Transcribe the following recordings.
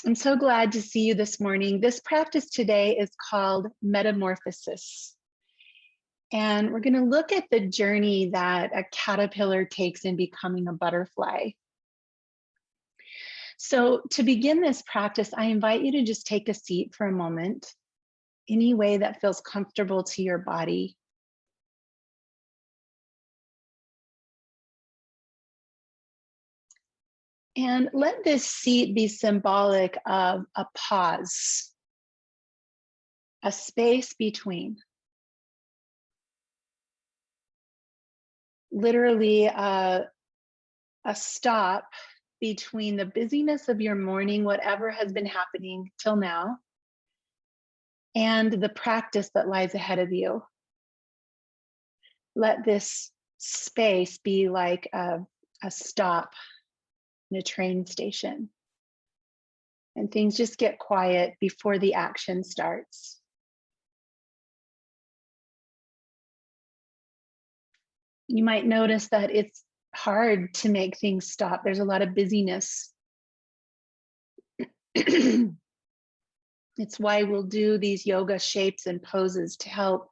I'm so glad to see you this morning. This practice today is called metamorphosis. And we're going to look at the journey that a caterpillar takes in becoming a butterfly. So to begin this practice, I invite you to just take a seat for a moment, any way that feels comfortable to your body. And let this seat be symbolic of a pause, a space between. Literally a stop between the busyness of your morning, whatever has been happening till now, and the practice that lies ahead of you. Let this space be like a stop in a train station. And things just get quiet before the action starts. You might notice that it's hard to make things stop. There's a lot of busyness. It's why we'll do these yoga shapes and poses to help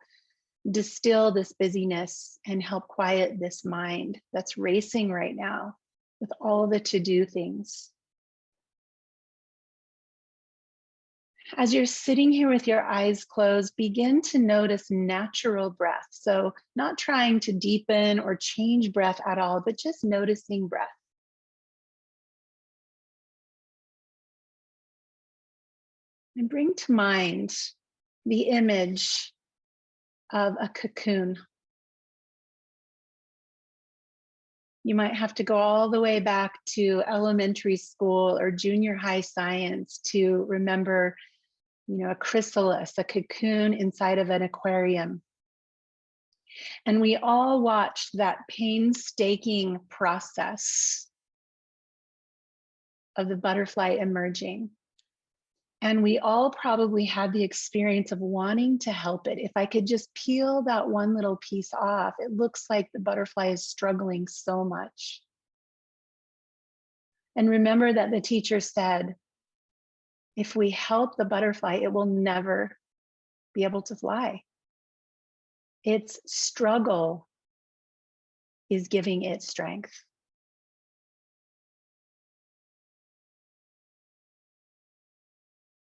distill this busyness and help quiet this mind that's racing right now with all the to-do things. As you're sitting here with your eyes closed, begin to notice natural breath. So not trying to deepen or change breath at all, but just noticing breath. And bring to mind the image of a cocoon. You might have to go all the way back to elementary school or junior high science to remember, a chrysalis, a cocoon inside of an aquarium. And we all watched that painstaking process of the butterfly emerging. And we all probably had the experience of wanting to help it. If I could just peel that one little piece off, it looks like the butterfly is struggling so much. And remember that the teacher said, if we help the butterfly, it will never be able to fly. Its struggle is giving it strength.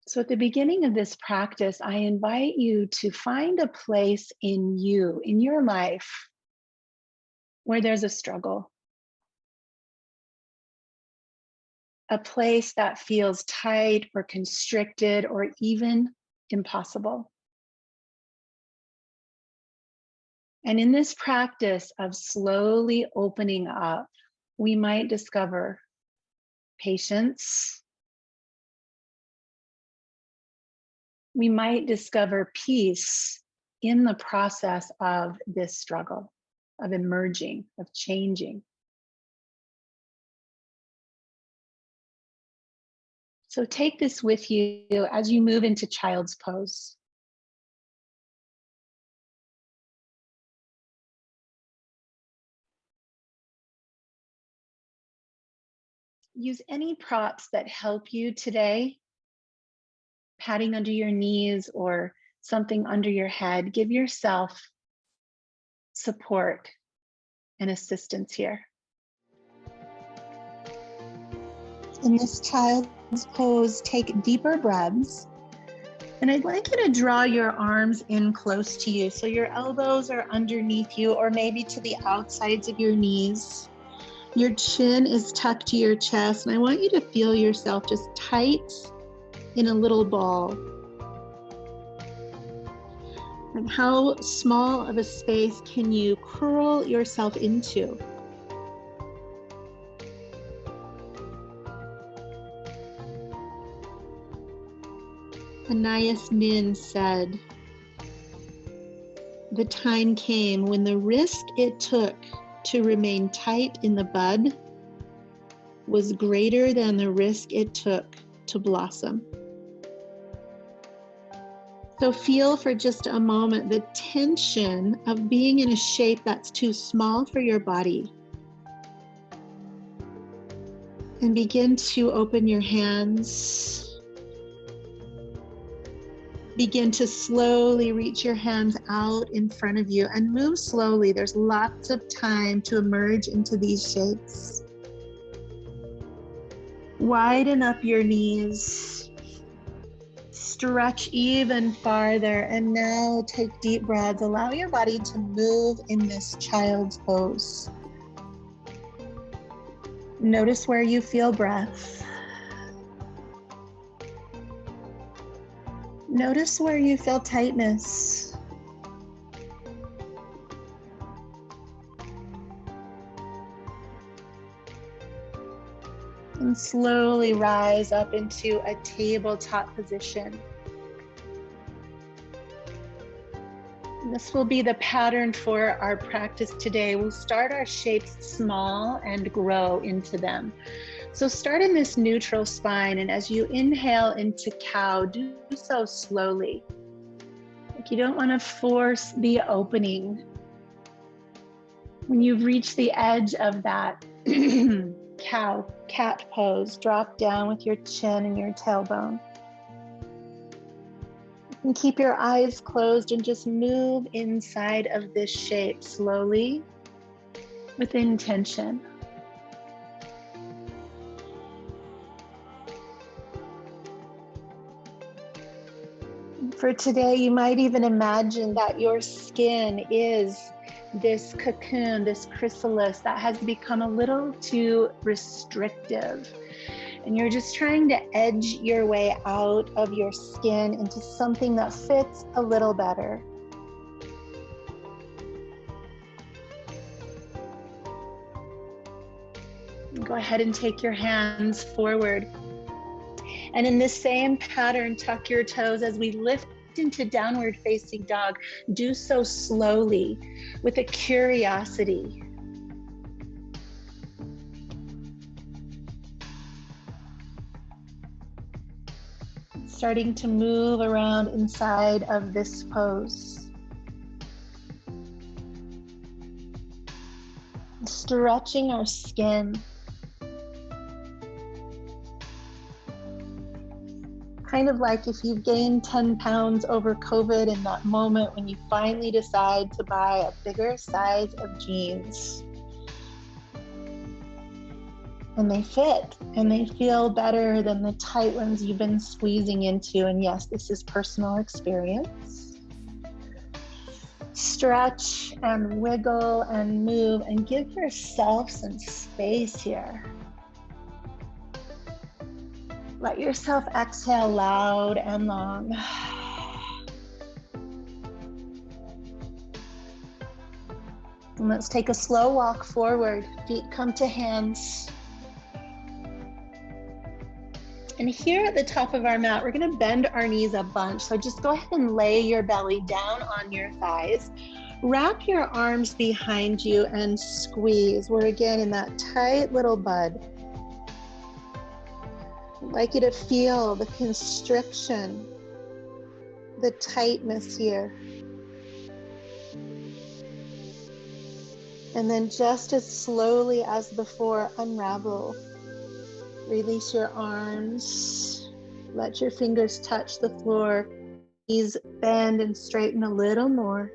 So at the beginning of this practice, I invite you to find a place in you, in your life, where there's a struggle. A place that feels tight or constricted or even impossible. And in this practice of slowly opening up, we might discover patience. We might discover peace in the process of this struggle, of emerging, of changing. So take this with you as you move into child's pose. Use any props that help you today. Padding under your knees or something under your head. Give yourself support and assistance here. In this child's pose, take deeper breaths. And I'd like you to draw your arms in close to you. So your elbows are underneath you or maybe to the outsides of your knees. Your chin is tucked to your chest. And I want you to feel yourself just tight in a little ball. And how small of a space can you curl yourself into? Anais Nin said, the time came when the risk it took to remain tight in the bud was greater than the risk it took to blossom. So feel for just a moment the tension of being in a shape that's too small for your body. And begin to open your hands. Begin to slowly reach your hands out in front of you and move slowly. There's lots of time to emerge into these shapes. Widen up your knees. Stretch even farther. And now take deep breaths. Allow your body to move in this child's pose. Notice where you feel breath. Notice where you feel tightness. And slowly rise up into a tabletop position. This will be the pattern for our practice today. We'll start our shapes small and grow into them. So start in this neutral spine, and as you inhale into cow, do so slowly. Like you don't want to force the opening. When you've reached the edge of that cat pose, drop down with your chin and your tailbone. And keep your eyes closed and just move inside of this shape slowly with intention. For today, you might even imagine that your skin is this cocoon, this chrysalis that has become a little too restrictive. And you're just trying to edge your way out of your skin into something that fits a little better. Go ahead and take your hands forward. And in this same pattern, tuck your toes as we lift into downward facing dog. Do so slowly with a curiosity. Starting to move around inside of this pose. Stretching our skin. Kind of like if you've gained 10 pounds over COVID in that moment when you finally decide to buy a bigger size of jeans. And they fit and they feel better than the tight ones you've been squeezing into. And yes, this is personal experience. Stretch and wiggle and move and give yourself some space here. Let yourself exhale loud and long. And let's take a slow walk forward. Feet come to hands. And here at the top of our mat, we're gonna bend our knees a bunch. So just go ahead and lay your belly down on your thighs. Wrap your arms behind you and squeeze. We're again in that tight little bud. I'd like you to feel the constriction, the tightness here. And then just as slowly as before, unravel. Release your arms. Let your fingers touch the floor. Knees bend and straighten a little more.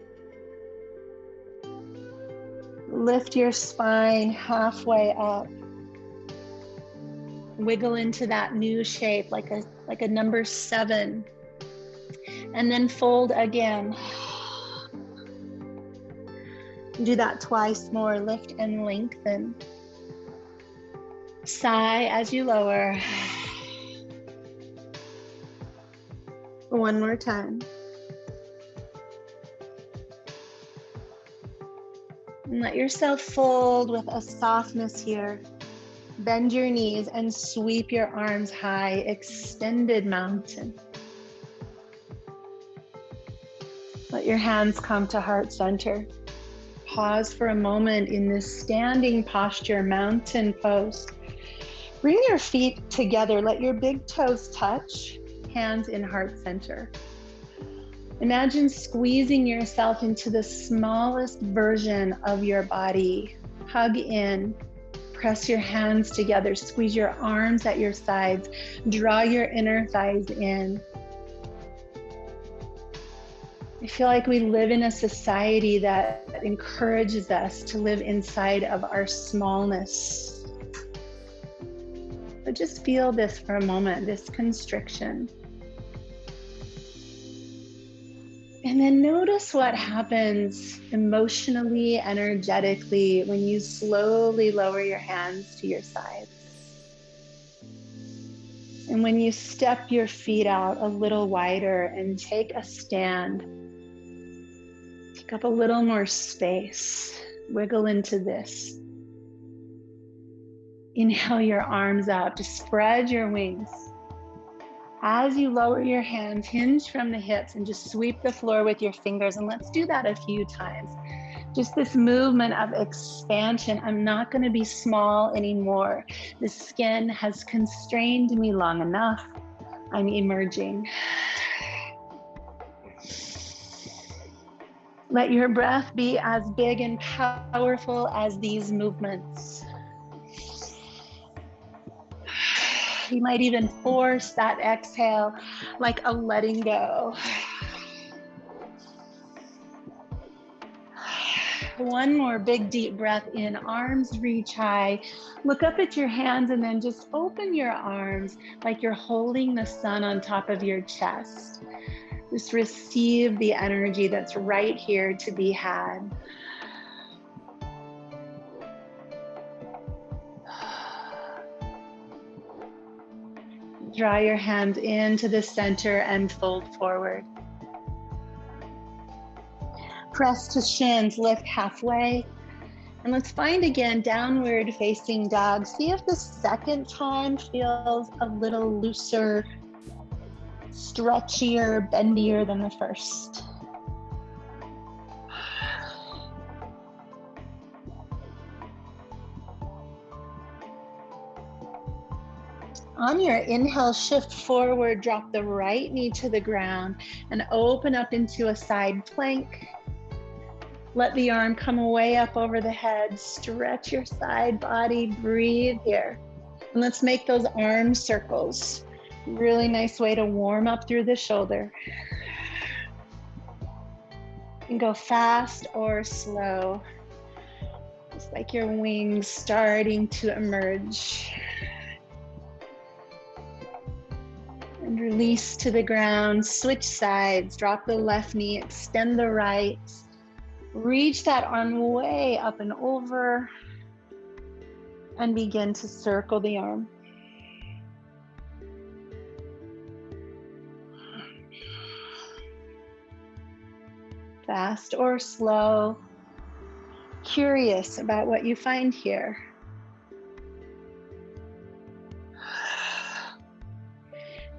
Lift your spine halfway up. Wiggle into that new shape like a number 7. And then fold again. Do that twice more. Lift and lengthen. Sigh as you lower. One more time. And let yourself fold with a softness here. Bend your knees and sweep your arms high, extended mountain. Let your hands come to heart center. Pause for a moment in this standing posture, mountain pose. Bring your feet together. Let your big toes touch, hands in heart center. Imagine squeezing yourself into the smallest version of your body. Hug in, Press your hands together, squeeze your arms at your sides, draw your inner thighs in. I feel like we live in a society that encourages us to live inside of our smallness. But just feel this for a moment, this constriction. And then notice what happens emotionally, energetically, when you slowly lower your hands to your sides. And when you step your feet out a little wider and take a stand, take up a little more space, wiggle into this. Inhale your arms up to spread your wings. As you lower your hands, hinge from the hips and just sweep the floor with your fingers. And let's do that a few times. Just this movement of expansion. I'm not going to be small anymore. The skin has constrained me long enough. I'm emerging. Let your breath be as big and powerful as these movements. You might even force that exhale like a letting go. One more big deep breath in, arms reach high. Look up at your hands and then just open your arms like you're holding the sun on top of your chest. Just receive the energy that's right here to be had. Draw your hands into the center and fold forward. Press to shins, lift halfway. And let's find again downward facing dog. See if the second time feels a little looser, stretchier, bendier than the first. On your inhale, shift forward, drop the right knee to the ground and open up into a side plank. Let the arm come way up over the head. Stretch your side body, breathe here. And let's make those arm circles. Really nice way to warm up through the shoulder. You can go fast or slow. Just like your wings starting to emerge. And release to the ground, switch sides, drop the left knee, extend the right. Reach that arm way up and over and begin to circle the arm. Fast or slow, curious about what you find here.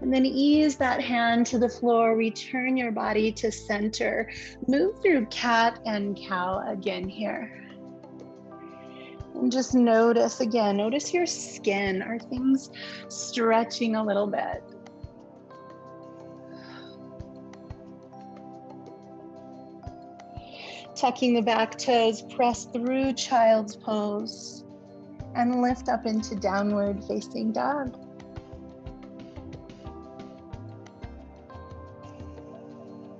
And then ease that hand to the floor, return your body to center. Move through cat and cow again here. And just notice again, notice your skin. Are things stretching a little bit? Tucking the back toes, press through child's pose and lift up into downward facing dog.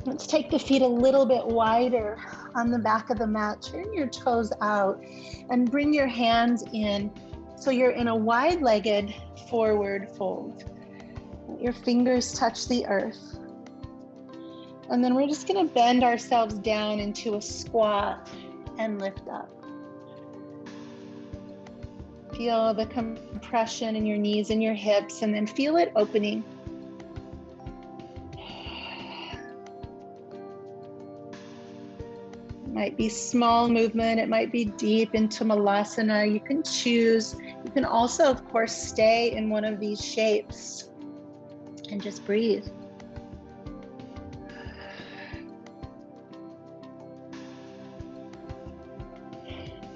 Let's take the feet a little bit wider on the back of the mat. Turn your toes out and bring your hands in so you're in a wide-legged forward fold. Let your fingers touch the earth. And then we're just going to bend ourselves down into a squat and lift up. Feel the compression in your knees and your hips, and then feel it opening. It might be small movement, it might be deep into Malasana. You can choose. You can also, of course, stay in one of these shapes and just breathe.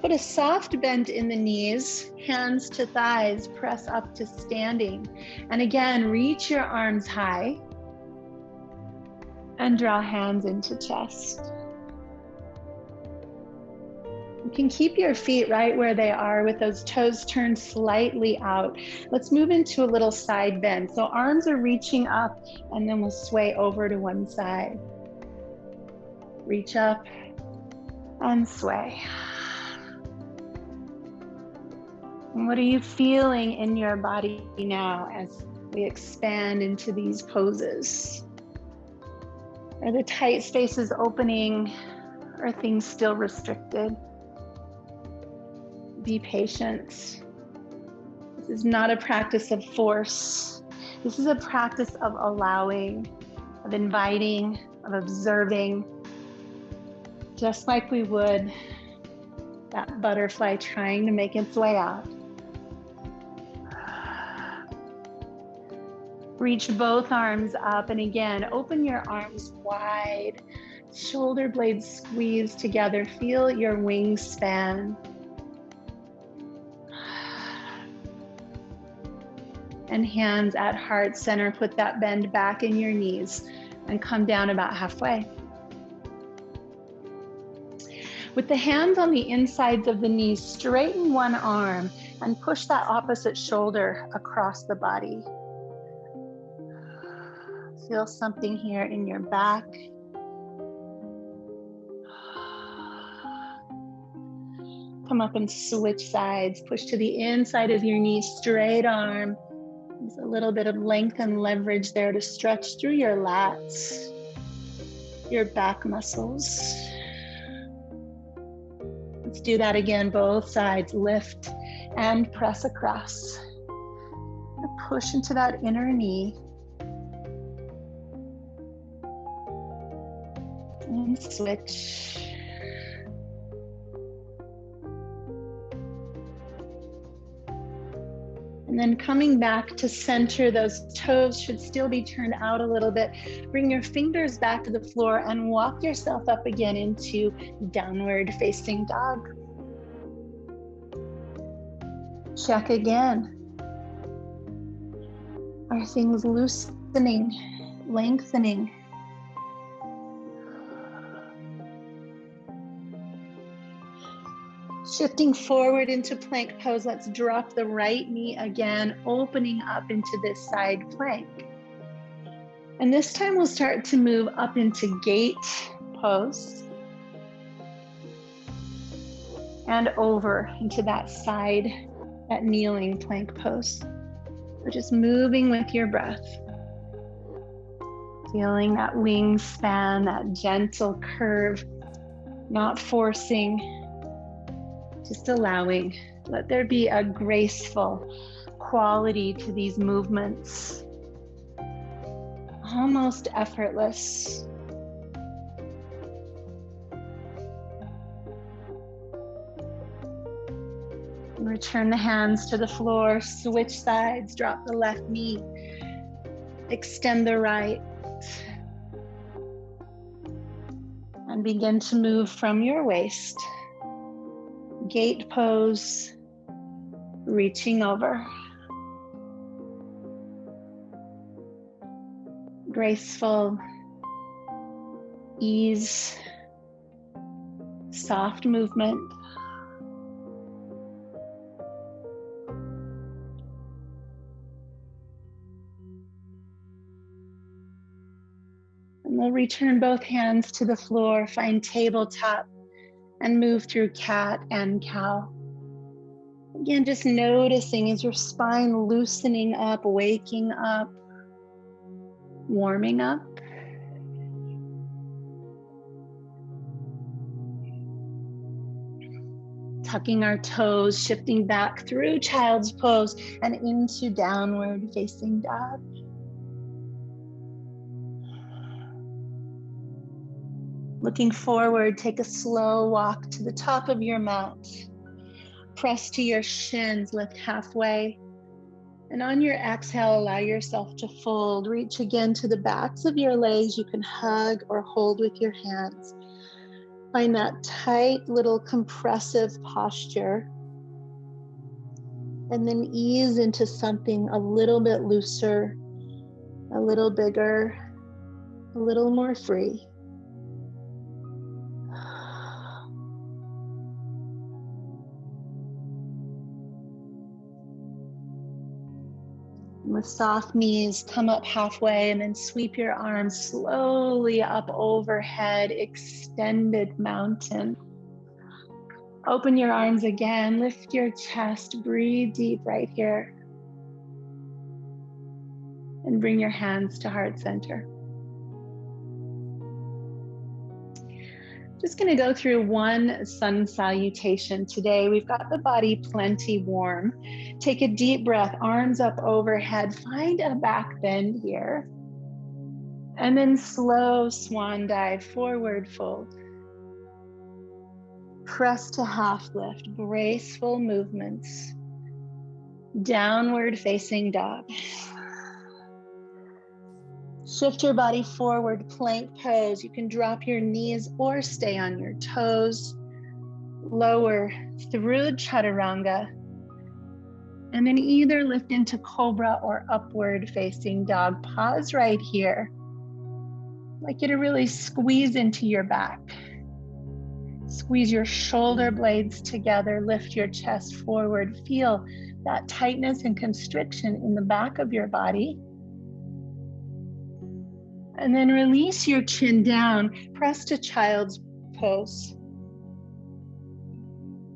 Put a soft bend in the knees, hands to thighs, press up to standing. And again, reach your arms high and draw hands into chest. You can keep your feet right where they are with those toes turned slightly out. Let's move into a little side bend. So arms are reaching up, and then we'll sway over to one side. Reach up and sway. And what are you feeling in your body now as we expand into these poses? Are the tight spaces opening? Or are things still restricted? Be patient. This is not a practice of force. This is a practice of allowing, of inviting, of observing, just like we would that butterfly trying to make its way out. Reach both arms up, and again, open your arms wide. Shoulder blades squeeze together. Feel your wings span. And hands at heart center. Put that bend back in your knees and come down about halfway. With the hands on the insides of the knees, straighten one arm and push that opposite shoulder across the body. Feel something here in your back. Come up and switch sides. Push to the inside of your knee, straight arm. There's a little bit of length and leverage there to stretch through your lats, your back muscles. Let's do that again, both sides. Lift and press across. Push into that inner knee. And switch. And then coming back to center, those toes should still be turned out a little bit. Bring your fingers back to the floor and walk yourself up again into downward facing dog. Check again. Are things loosening, lengthening? Shifting forward into plank pose, let's drop the right knee again, opening up into this side plank. And this time we'll start to move up into gate pose and over into that side, that kneeling plank pose. We're just moving with your breath. Feeling that wingspan, that gentle curve, not forcing. Just allowing, let there be a graceful quality to these movements, almost effortless. Return the hands to the floor, switch sides, drop the left knee, extend the right, and begin to move from your waist. Gate pose, reaching over. Graceful ease, soft movement. And we'll return both hands to the floor, find tabletop, and move through cat and cow. Again, just noticing is your spine loosening up, waking up, warming up. Tucking our toes, shifting back through child's pose and into downward facing dog. Looking forward, take a slow walk to the top of your mat. Press to your shins, lift halfway. And on your exhale, allow yourself to fold. Reach again to the backs of your legs. You can hug or hold with your hands. Find that tight little compressive posture. And then ease into something a little bit looser, a little bigger, a little more free. With soft knees, come up halfway and then sweep your arms slowly up overhead, extended mountain. Open your arms again, lift your chest, breathe deep right here. And bring your hands to heart center. Just gonna go through one sun salutation today. We've got the body plenty warm. Take a deep breath, arms up overhead. Find a back bend here. And then slow swan dive, forward fold. Press to half lift, graceful movements. Downward facing dog. Shift your body forward, plank pose. You can drop your knees or stay on your toes. Lower through chaturanga. And then either lift into cobra or upward facing dog. Pause right here. I'd like you to really squeeze into your back. Squeeze your shoulder blades together. Lift your chest forward. Feel that tightness and constriction in the back of your body. And then release your chin down, press to child's pose.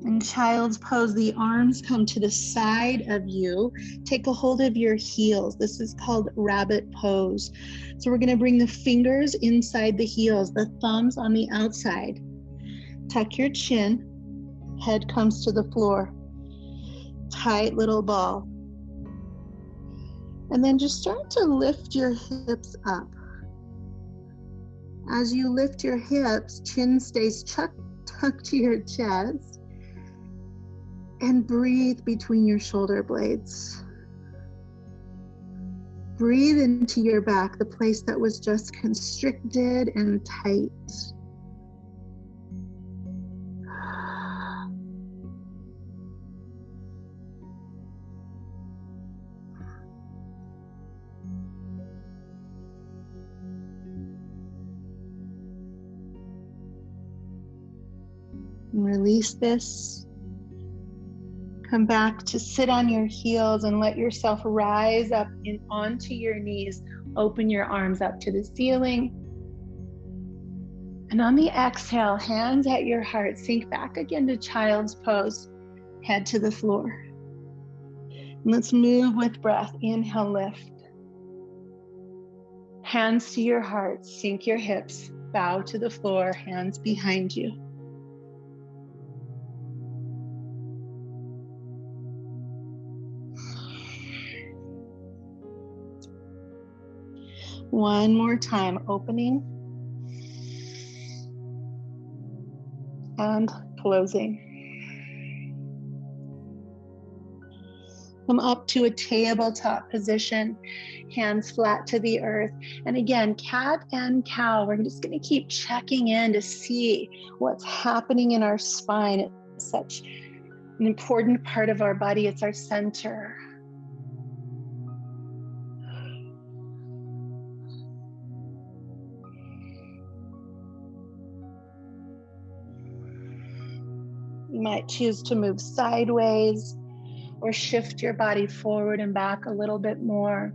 In child's pose, the arms come to the side of you. Take a hold of your heels. This is called rabbit pose. So we're gonna bring the fingers inside the heels, the thumbs on the outside. Tuck your chin, head comes to the floor. Tight little ball. And then just start to lift your hips up. As you lift your hips, chin stays tucked to your chest, and breathe between your shoulder blades. Breathe into your back, the place that was just constricted and tight. And release this. Come back to sit on your heels and let yourself rise up onto your knees. Open your arms up to the ceiling. And on the exhale, hands at your heart, sink back again to child's pose. Head to the floor. And let's move with breath. Inhale, lift. Hands to your heart, sink your hips, bow to the floor, hands behind you. One more time, opening and closing. Come up to a tabletop position, hands flat to the earth. And again, cat and cow, we're just gonna keep checking in to see what's happening in our spine. It's such an important part of our body. It's our center. You might choose to move sideways or shift your body forward and back a little bit more.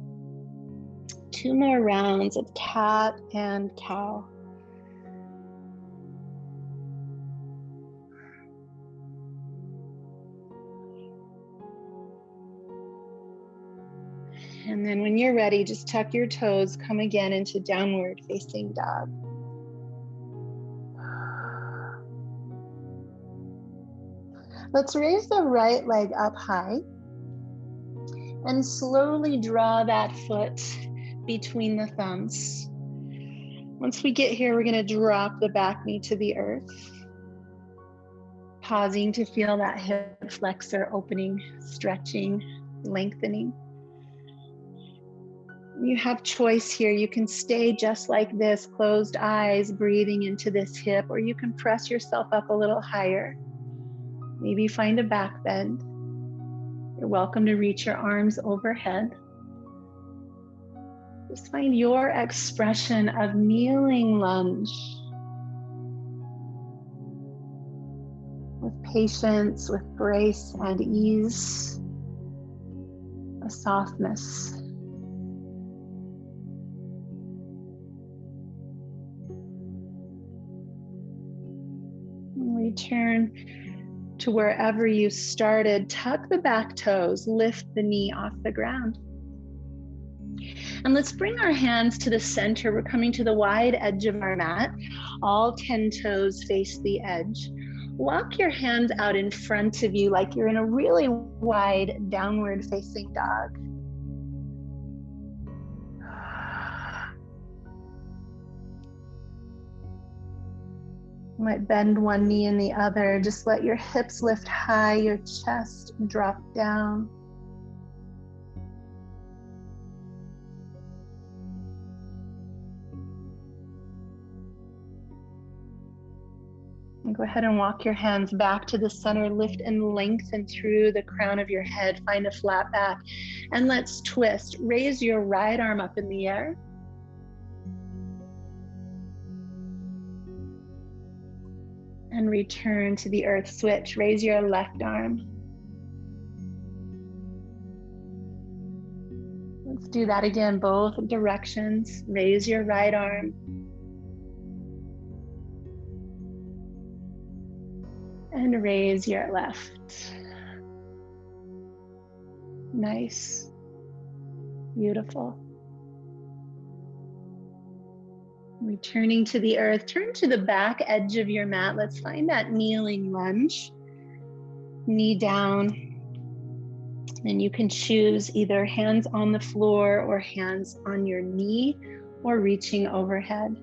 2 more rounds of cat and cow. And then when you're ready, just tuck your toes, come again into downward facing dog. Let's raise the right leg up high and slowly draw that foot between the thumbs. Once we get here, we're going to drop the back knee to the earth, pausing to feel that hip flexor opening, stretching, lengthening. You have choice here. You can stay just like this, closed eyes, breathing into this hip, or you can press yourself up a little higher. Maybe find a back bend. You're welcome to reach your arms overhead. Just find your expression of kneeling lunge. With patience, with grace and ease, a softness. Return to wherever you started. Tuck the back toes, lift the knee off the ground. And let's bring our hands to the center. We're coming to the wide edge of our mat. All 10 toes face the edge. Walk your hands out in front of you like you're in a really wide downward facing dog. You might bend one knee and the other. Just let your hips lift high, your chest drop down. And go ahead and walk your hands back to the center. Lift and lengthen through the crown of your head. Find a flat back. And let's twist. Raise your right arm up in the air. And return to the earth. Switch. Raise your left arm. Let's do that again, both directions. Raise your right arm. And raise your left. Nice. Beautiful. Returning to the earth, turn to the back edge of your mat. Let's find that kneeling lunge. Knee down. And you can choose either hands on the floor or hands on your knee or reaching overhead.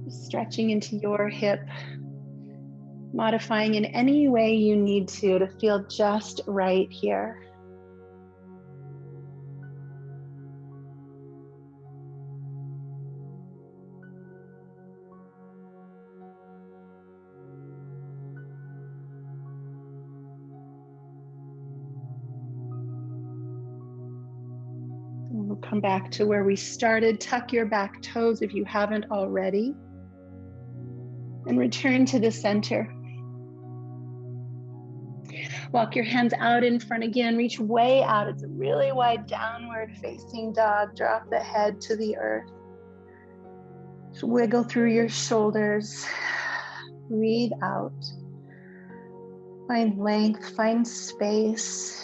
Stretching into your hip, modifying in any way you need to feel just right here. We'll come back to where we started. Tuck your back toes if you haven't already. And return to the center. Walk your hands out in front again. Reach way out. It's a really wide downward facing dog. Drop the head to the earth. Just wiggle through your shoulders. Breathe out. Find length, find space.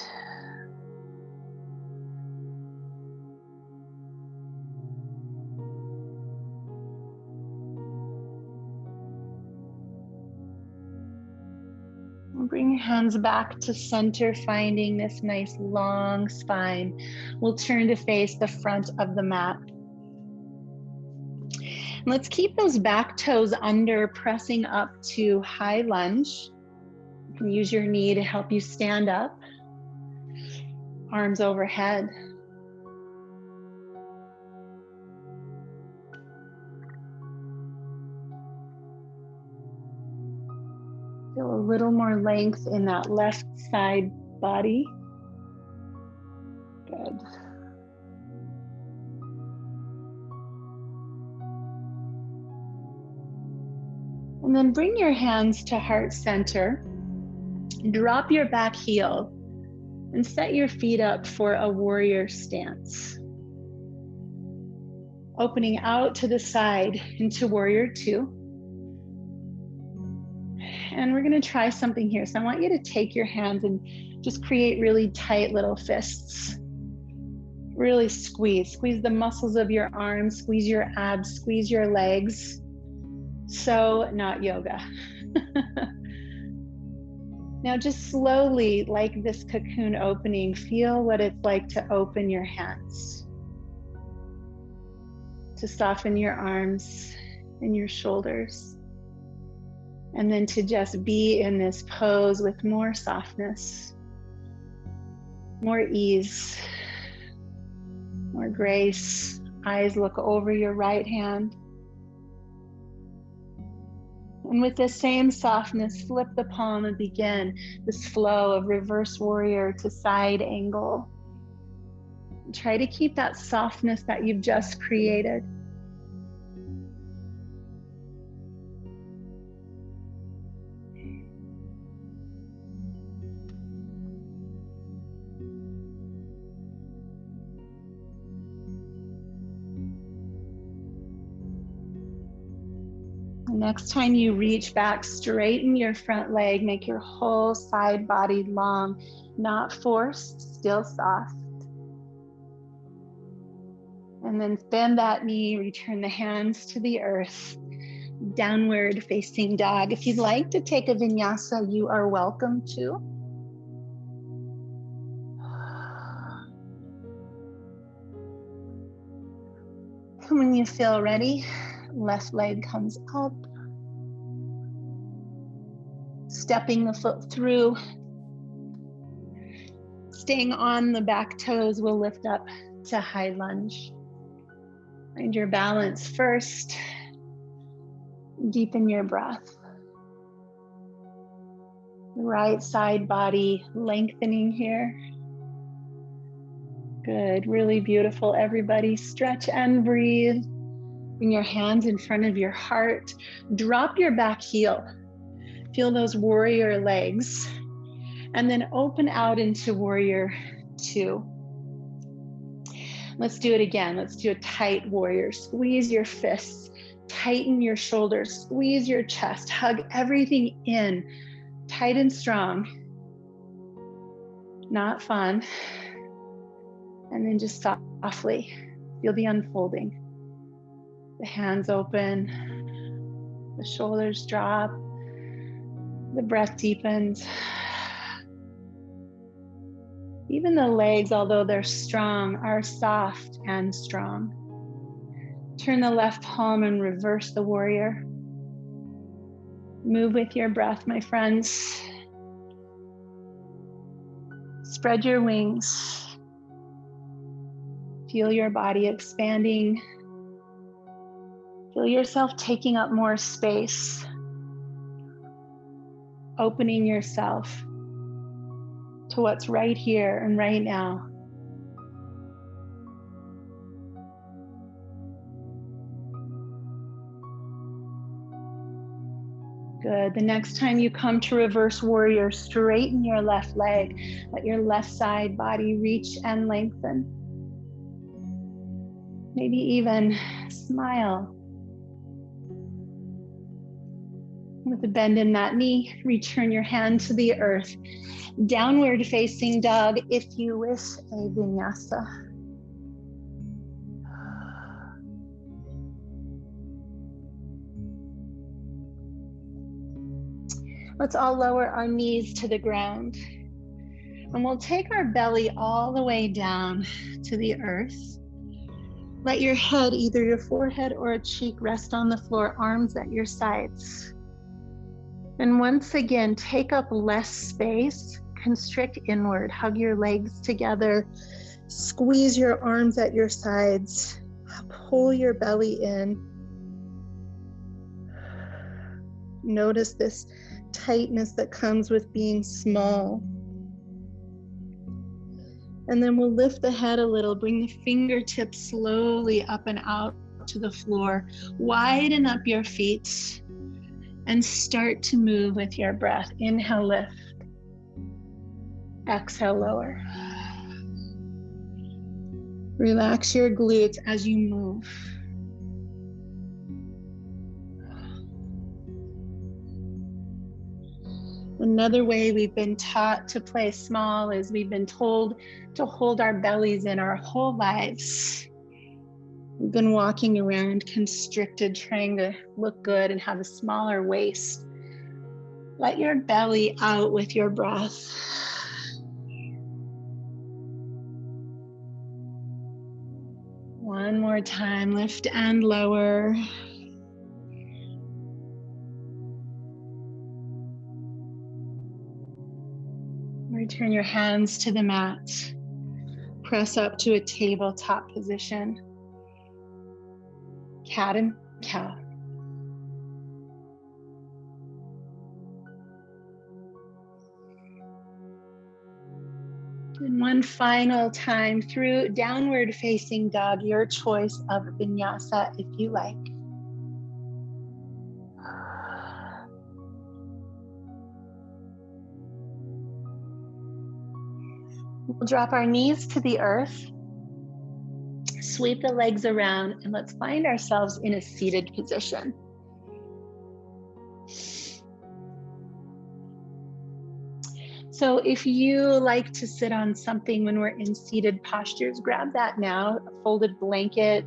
Bring your hands back to center, finding this nice long spine. We'll turn to face the front of the mat. And let's keep those back toes under, pressing up to high lunge. You can use your knee to help you stand up. Arms overhead. Feel a little more length in that left side body. Good. And then bring your hands to heart center. Drop your back heel and set your feet up for a warrior stance. Opening out to the side into warrior two. And we're going to try something here. So I want you to take your hands and just create really tight little fists. Really squeeze the muscles of your arms, squeeze your abs, squeeze your legs. So not yoga. Now just slowly, like this cocoon opening, feel what it's like to open your hands. To soften your arms and your shoulders. And then to just be in this pose with more softness, more ease, more grace. Eyes look over your right hand. And with the same softness, flip the palm and begin this flow of reverse warrior to side angle. Try to keep that softness that you've just created. Next time you reach back, straighten your front leg, make your whole side body long, not forced, still soft. And then bend that knee, return the hands to the earth, downward facing dog. If you'd like to take a vinyasa, you are welcome to. And when you feel ready, left leg comes up. Stepping the foot through. Staying on the back toes, we'll lift up to high lunge. Find your balance first. Deepen your breath. Right side body lengthening here. Good, really beautiful. Everybody stretch and breathe. Bring your hands in front of your heart. Drop your back heel. Feel those warrior legs. And then open out into warrior two. Let's do it again. Let's do a tight warrior. Squeeze your fists, tighten your shoulders, squeeze your chest, hug everything in, tight and strong. Not fun. And then just softly feel the unfolding. The hands open, the shoulders drop, the breath deepens. Even the legs, although they're strong, are soft and strong. Turn the left palm and reverse the warrior. Move with your breath, my friends. Spread your wings. Feel your body expanding. Feel yourself taking up more space. Opening yourself to what's right here and right now. Good. The next time you come to reverse warrior, straighten your left leg. Let your left side body reach and lengthen. Maybe even smile. With a bend in that knee, return your hand to the earth. Downward facing dog if you wish a vinyasa. Let's all lower our knees to the ground. And we'll take our belly all the way down to the earth. Let your head, either your forehead or a cheek, rest on the floor, arms at your sides. And once again, take up less space, constrict inward, hug your legs together, squeeze your arms at your sides, pull your belly in. Notice this tightness that comes with being small. And then we'll lift the head a little, bring the fingertips slowly up and out to the floor, widen up your feet, and start to move with your breath. Inhale, lift. Exhale, lower. Relax your glutes as you move. Another way we've been taught to play small is we've been told to hold our bellies in our whole lives. We've been walking around constricted, trying to look good and have a smaller waist. Let your belly out with your breath. One more time, lift and lower. Return your hands to the mat. Press up to a tabletop position. Cat and cow. And one final time through downward facing dog, your choice of vinyasa if you like. We'll drop our knees to the earth, sweep the legs around, and let's find ourselves in a seated position. So if you like to sit on something when we're in seated postures, grab that now, a folded blanket,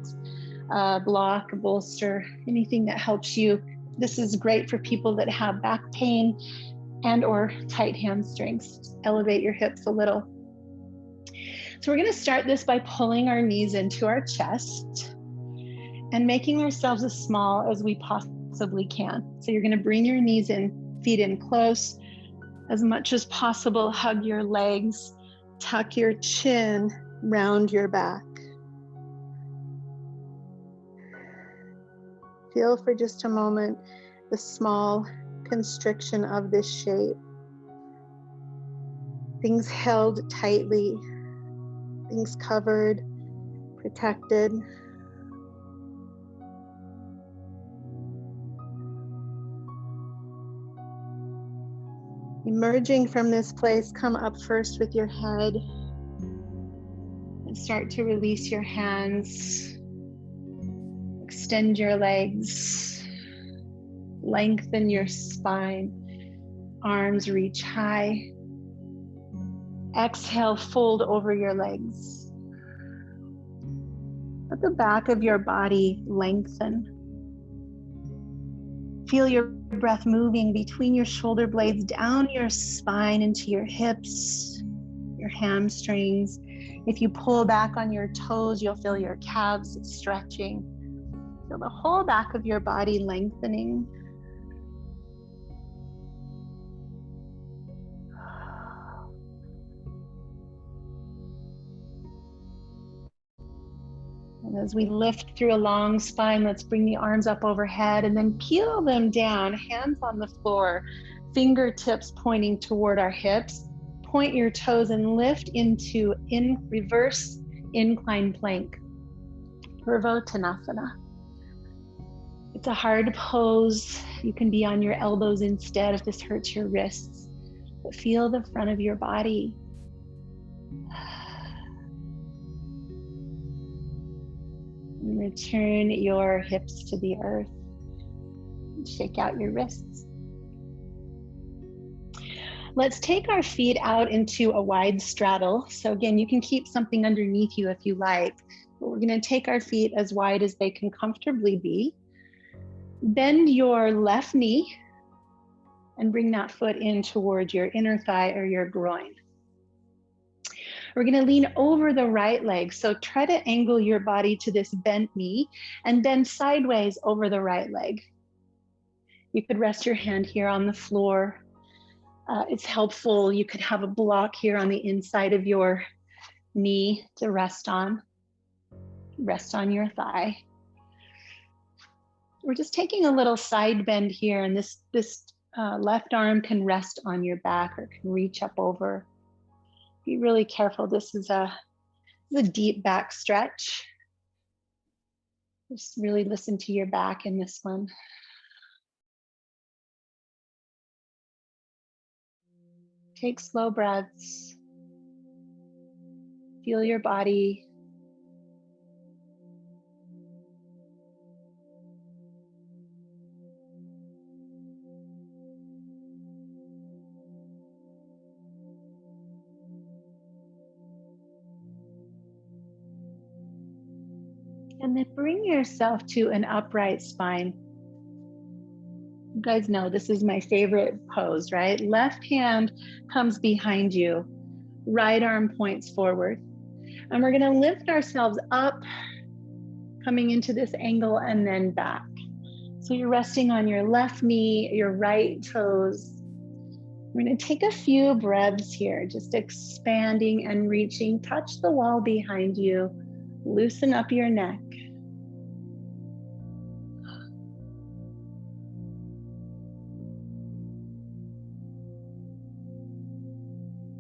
block, a bolster, anything that helps you. This is great for people that have back pain and or tight hamstrings. Just elevate your hips a little. So we're going to start this by pulling our knees into our chest and making ourselves as small as we possibly can. So you're going to bring your knees in, feet in close, as much as possible. Hug your legs, tuck your chin, round your back. Feel for just a moment the small constriction of this shape. Things held tightly, things covered, protected. Emerging from this place, come up first with your head and start to release your hands. Extend your legs, lengthen your spine, arms reach high. Exhale, fold over your legs. Let the back of your body lengthen. Feel your breath moving between your shoulder blades, down your spine into your hips, your hamstrings. If you pull back on your toes, you'll feel your calves stretching. Feel the whole back of your body lengthening. And as we lift through a long spine, let's bring the arms up overhead and then peel them down, hands on the floor, fingertips pointing toward our hips. Point your toes and lift into reverse incline plank, Purvottanasana. It's a hard pose. You can be on your elbows instead if this hurts your wrists. But feel the front of your body. And return your hips to the earth. Shake out your wrists. Let's take our feet out into a wide straddle. So again, you can keep something underneath you if you like. But we're going to take our feet as wide as they can comfortably be. Bend your left knee and bring that foot in towards your inner thigh or your groin. We're going to lean over the right leg. So try to angle your body to this bent knee and bend sideways over the right leg. You could rest your hand here on the floor. It's helpful. You could have a block here on the inside of your knee to rest on. Rest on your thigh. We're just taking a little side bend here, and this left arm can rest on your back or can reach up over. Be really careful. This is a deep back stretch. Just really listen to your back in this one. Take slow breaths. Feel your body. And then bring yourself to an upright spine. You guys know this is my favorite pose, right? Left hand comes behind you. Right arm points forward. And we're going to lift ourselves up, coming into this angle and then back. So you're resting on your left knee, your right toes. We're going to take a few breaths here, just expanding and reaching. Touch the wall behind you. Loosen up your neck.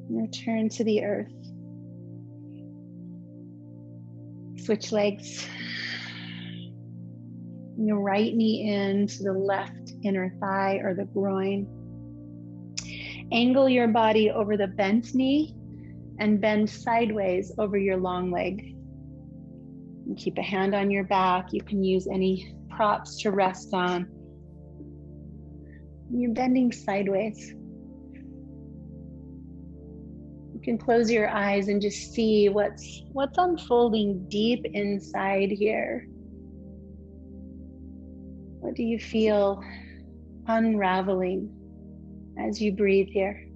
Return to the earth. Switch legs. Your right knee in to the left inner thigh or the groin. Angle your body over the bent knee and bend sideways over your long leg. And keep a hand on your back. You can use any props to rest on. You're bending sideways. You can close your eyes and just see what's unfolding deep inside here. What do you feel unraveling as you breathe here?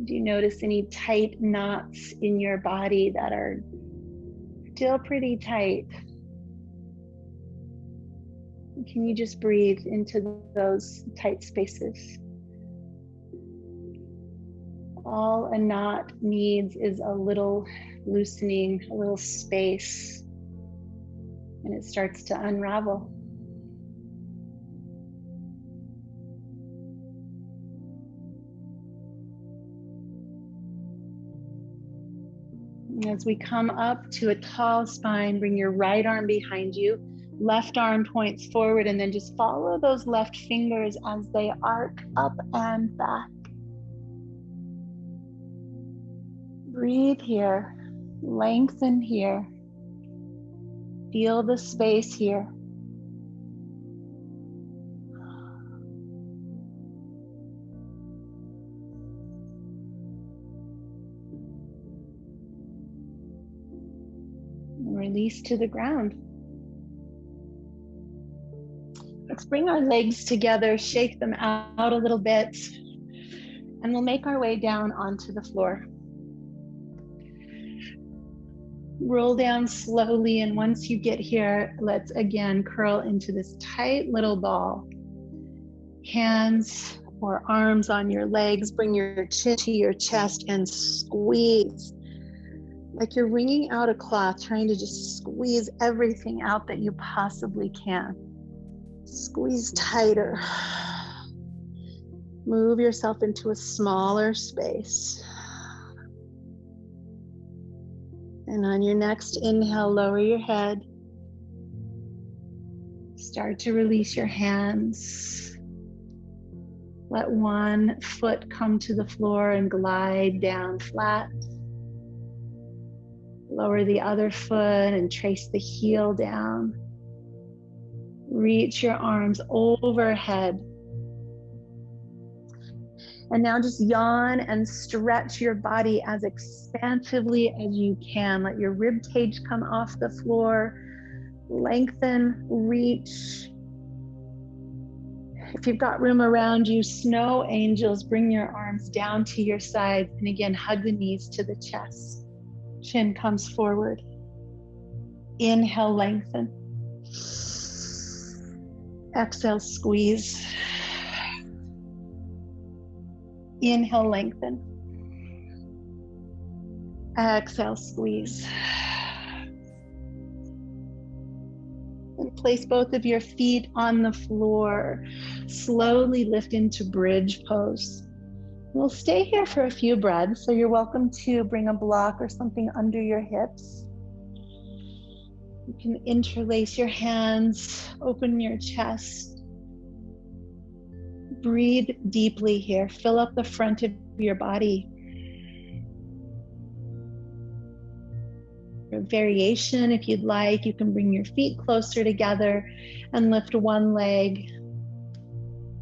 Do you notice any tight knots in your body that are still pretty tight? Can you just breathe into those tight spaces? All a knot needs is a little loosening, a little space, and it starts to unravel. As we come up to a tall spine, bring your right arm behind you, left arm points forward, and then just follow those left fingers as they arc up and back. Breathe here, lengthen here. Feel the space here. Release to the ground. Let's bring our legs together, shake them out a little bit, and we'll make our way down onto the floor. Roll down slowly, and once you get here, let's again curl into this tight little ball. Hands or arms on your legs, bring your chin to your chest and squeeze. Like you're wringing out a cloth, trying to just squeeze everything out that you possibly can. Squeeze tighter. Move yourself into a smaller space. And on your next inhale, lower your head. Start to release your hands. Let one foot come to the floor and glide down flat. Lower the other foot and trace the heel down. Reach your arms overhead. And now just yawn and stretch your body as expansively as you can. Let your rib cage come off the floor. Lengthen, reach. If you've got room around you, snow angels, bring your arms down to your sides. And again, hug the knees to the chest. Chin comes forward. Inhale, lengthen. Exhale, squeeze. Inhale, lengthen. Exhale, squeeze. And place both of your feet on the floor. Slowly lift into bridge pose. We'll stay here for a few breaths, so you're welcome to bring a block or something under your hips. You can interlace your hands, open your chest. Breathe deeply here. Fill up the front of your body. For variation, if you'd like, you can bring your feet closer together and lift one leg.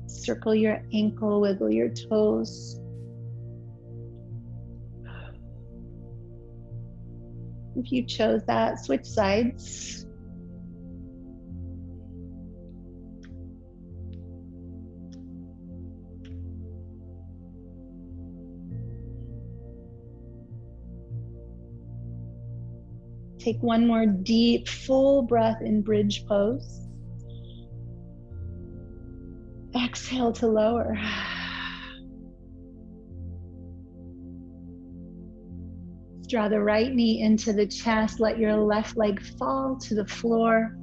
Circle your ankle, wiggle your toes. If you chose that, switch sides. Take one more deep, full breath in bridge pose. Exhale to lower. Draw the right knee into the chest. Let your left leg fall to the floor.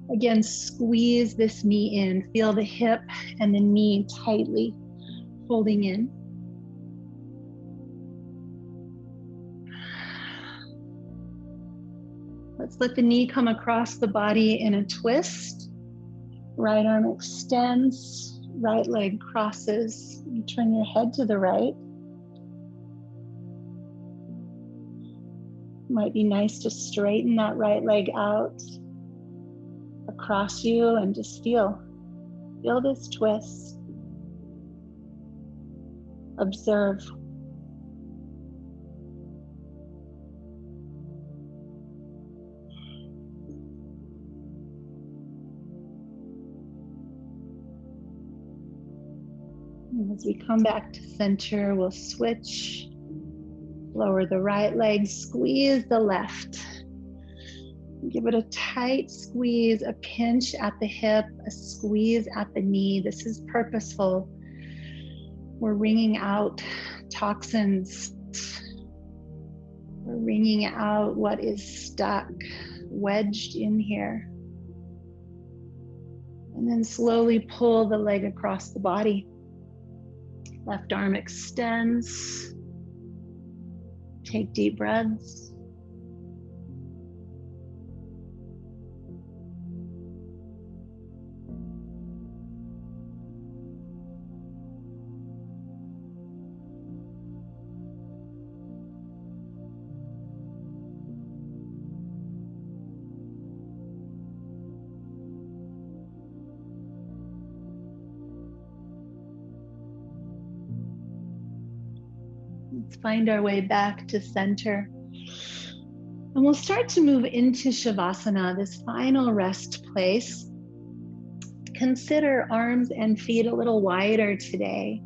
Again, squeeze this knee in. Feel the hip and the knee tightly holding in. Let's let the knee come across the body in a twist. Right arm extends, right leg crosses. You turn your head to the right. Might be nice to straighten that right leg out across you and just feel this twist. Observe. And as we come back to center, we'll switch. Lower the right leg, squeeze the left. Give it a tight squeeze, a pinch at the hip, a squeeze at the knee. This is purposeful. We're wringing out toxins. We're wringing out what is stuck, wedged in here. And then slowly pull the leg across the body. Left arm extends. Take deep breaths. Let's find our way back to center. And we'll start to move into Shavasana, this final rest place. Consider arms and feet a little wider today.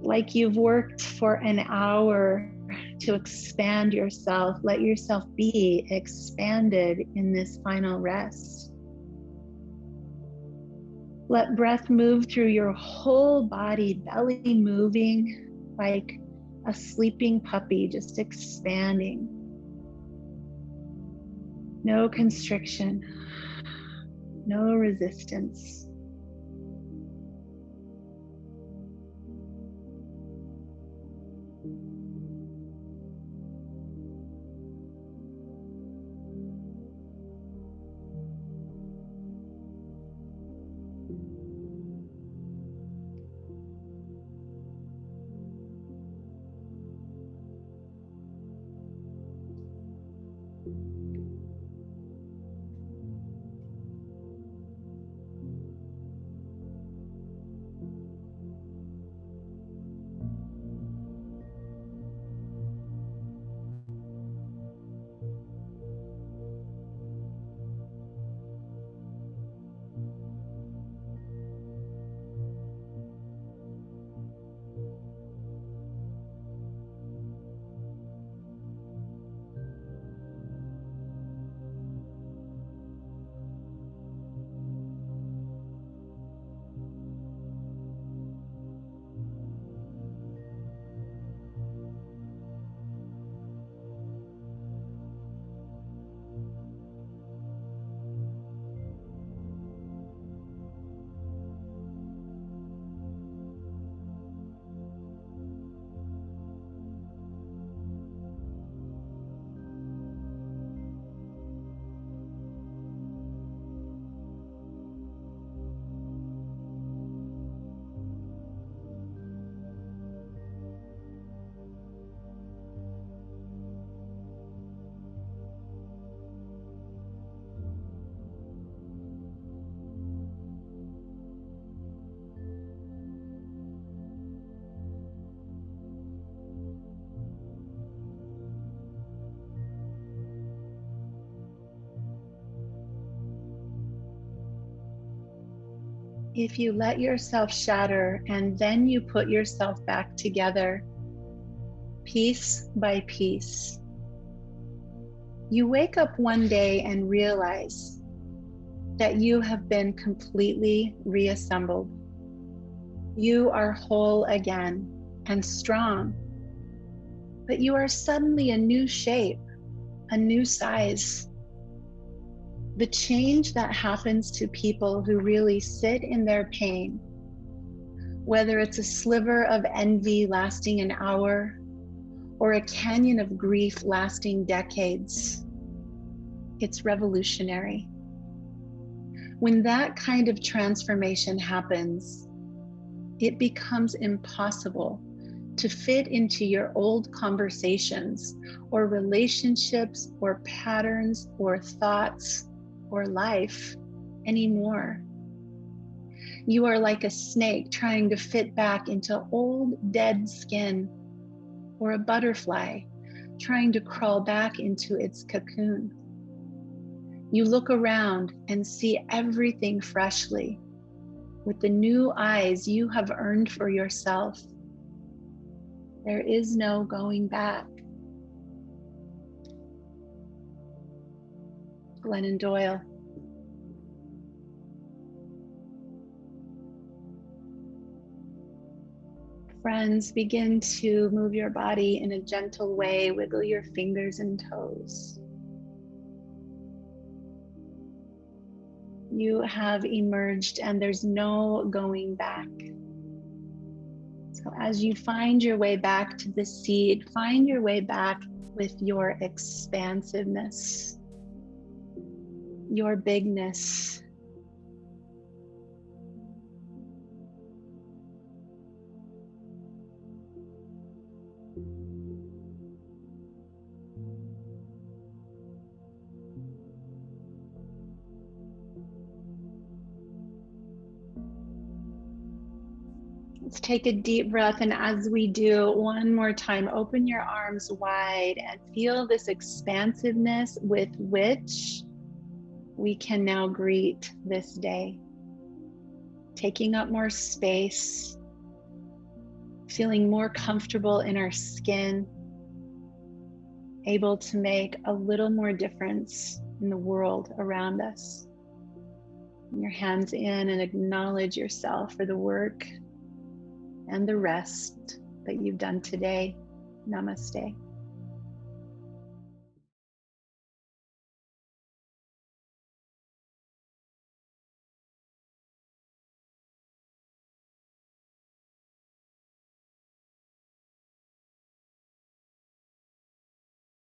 Like you've worked for an hour to expand yourself. Let yourself be expanded in this final rest. Let breath move through your whole body, belly moving like a sleeping puppy, just expanding. No constriction, no resistance. If you let yourself shatter and then you put yourself back together, piece by piece, you wake up one day and realize that you have been completely reassembled. You are whole again and strong, but you are suddenly a new shape, a new size. The change that happens to people who really sit in their pain, whether it's a sliver of envy lasting an hour or a canyon of grief lasting decades, it's revolutionary. When that kind of transformation happens, it becomes impossible to fit into your old conversations or relationships or patterns or thoughts or life anymore. You are like a snake trying to fit back into old dead skin, or a butterfly trying to crawl back into its cocoon. You look around and see everything freshly with the new eyes you have earned for yourself. There is no going back. Glennon Doyle. Friends, begin to move your body in a gentle way. Wiggle your fingers and toes. You have emerged and there's no going back. So as you find your way back to the seed, find your way back with your expansiveness, your bigness. Let's take a deep breath, and as we do, one more time, open your arms wide and feel this expansiveness with which we can now greet this day. Taking up more space, feeling more comfortable in our skin, able to make a little more difference in the world around us. Bring your hands in and acknowledge yourself for the work and the rest that you've done today. Namaste.